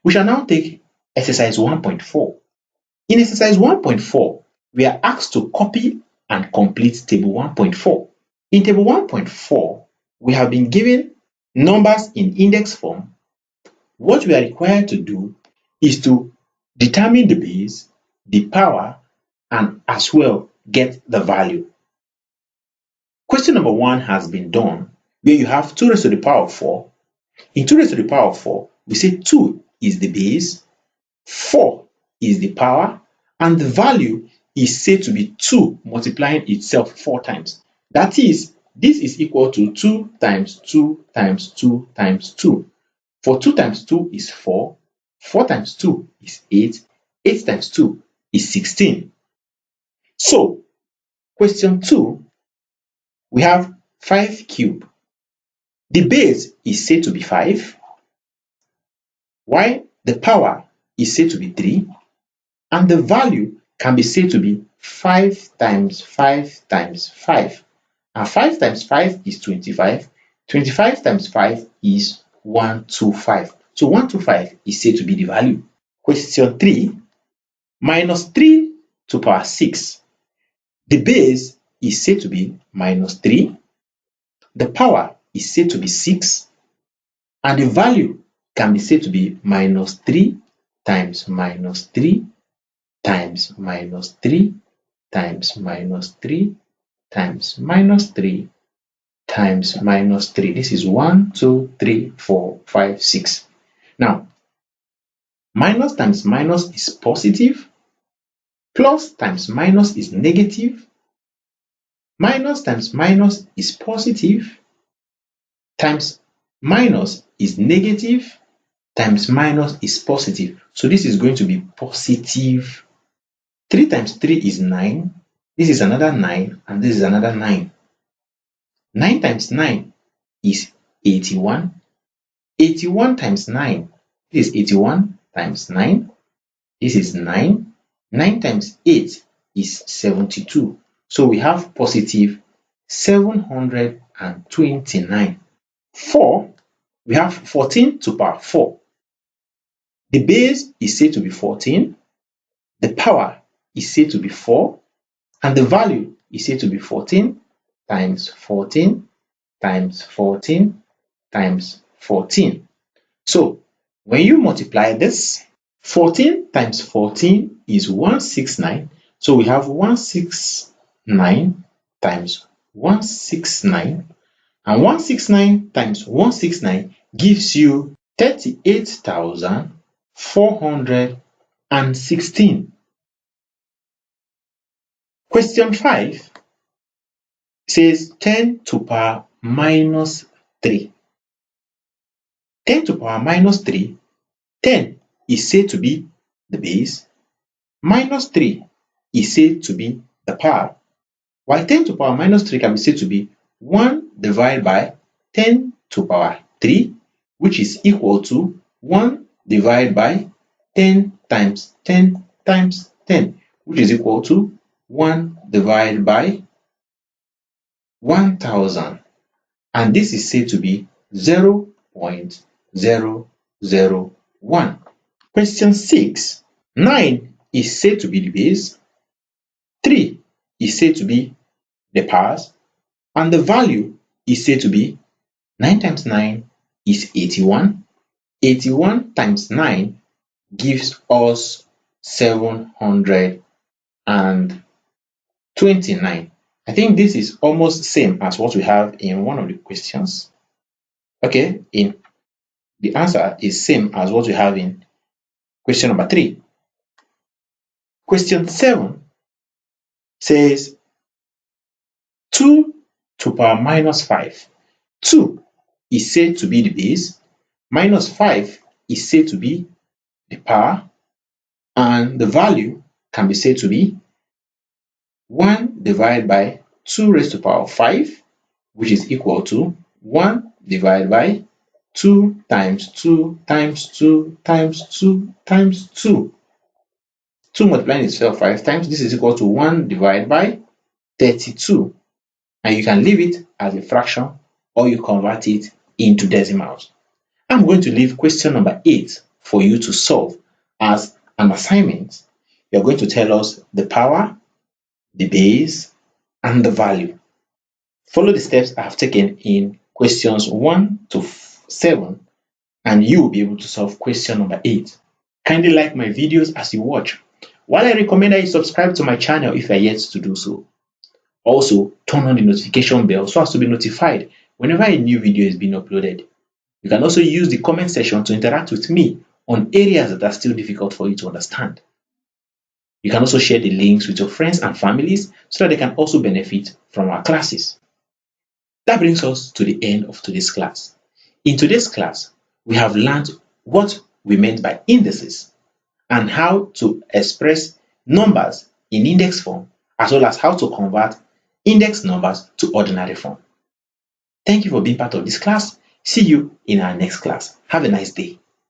We shall now take exercise 1.4. In exercise 1.4, we are asked to copy and complete table 1.4. In table 1.4, we have been given numbers in index form. What we are required to do is to determine the base, the power, and as well get the value. Question number 1 has been done, where you have 2 raised to the power of 4. In 2 raised to the power of 4, we say 2 is the base, 4 is the power, and the value is said to be 2 multiplying itself 4 times. That is, this is equal to 2 times 2 times 2 times 2. For 2 times 2 is 4, 4 times 2 is 8, 8 times 2 is 16. So, question 2, we have 5 cubed. The base is said to be 5, while the power is said to be 3, and the value can be said to be 5 times 5 times 5. And 5 times 5 is 25. 25 times 5 is 125. So 125 is said to be the value. Question 3, minus 3 to power 6. The base is said to be minus 3. The power is said to be 6. And the value can be said to be minus 3 times minus 3 times minus 3 times minus 3 times minus 3 times minus 3. This is 1, 2, 3, 4, 5, 6. Now, minus times minus is positive, plus times minus is negative, minus times minus is positive, times minus is negative, times minus is positive. So this is going to be positive. 3 times 3 is 9. This is another 9, and this is another 9. 9 times 9 is 81. 81 times 9, this is 81 times 9. This is 9. 9 times 8 is 72. So we have positive 729. 4, we have 14 to power 4. The base is said to be 14. The power is said to be 4. And the value is said to be 14 times 14 times 14 times 14. So when you multiply this, 14 times 14 is 169. So we have 169 times 169. And 169 times 169 gives you 38,416. Question 5 says 10 to power minus 3. 10 to power minus 3, 10 is said to be the base, minus 3 is said to be the power, while 10 to power minus 3 can be said to be 1 divided by 10 to power 3, which is equal to 1 divided by 10 times 10 times 10, which is equal to 1 divided by 1000. And this is said to be 0.001. Question 6. 9 is said to be the base, 3 is said to be the powers, and the value is said to be 9 times 9 is 81. 81 times 9 gives us 729. I think this is almost the same as what we have in one of the questions. Okay, the answer is same as what we have in question number 3. Question 7 says 2 to power minus 5. 2 is said to be the base, minus 5 is said to be the power, and the value can be said to be 1 divided by 2 raised to the power of 5, which is equal to 1 divided by 2 times 2 times 2 times 2 times 2. 2 multiplying itself 5 times, this is equal to 1 divided by 32. And you can leave it as a fraction or you convert it into decimals. I'm going to leave question number 8 for you to solve as an assignment. You're going to tell us the power, the base, and the value. Follow the steps I have taken in questions 1 to 7, and you will be able to solve question number 8. Kindly like my videos as you watch, while I recommend that you subscribe to my channel if you are yet to do so. Also, turn on the notification bell so as to be notified whenever a new video is being uploaded. You can also use the comment section to interact with me on areas that are still difficult for you to understand. You can also share the links with your friends and families so that they can also benefit from our classes. That brings us to the end of today's class. In today's class, we have learned what we meant by indices and how to express numbers in index form, as well as how to convert index numbers to ordinary form. Thank you for being part of this class. See you in our next class. Have a nice day.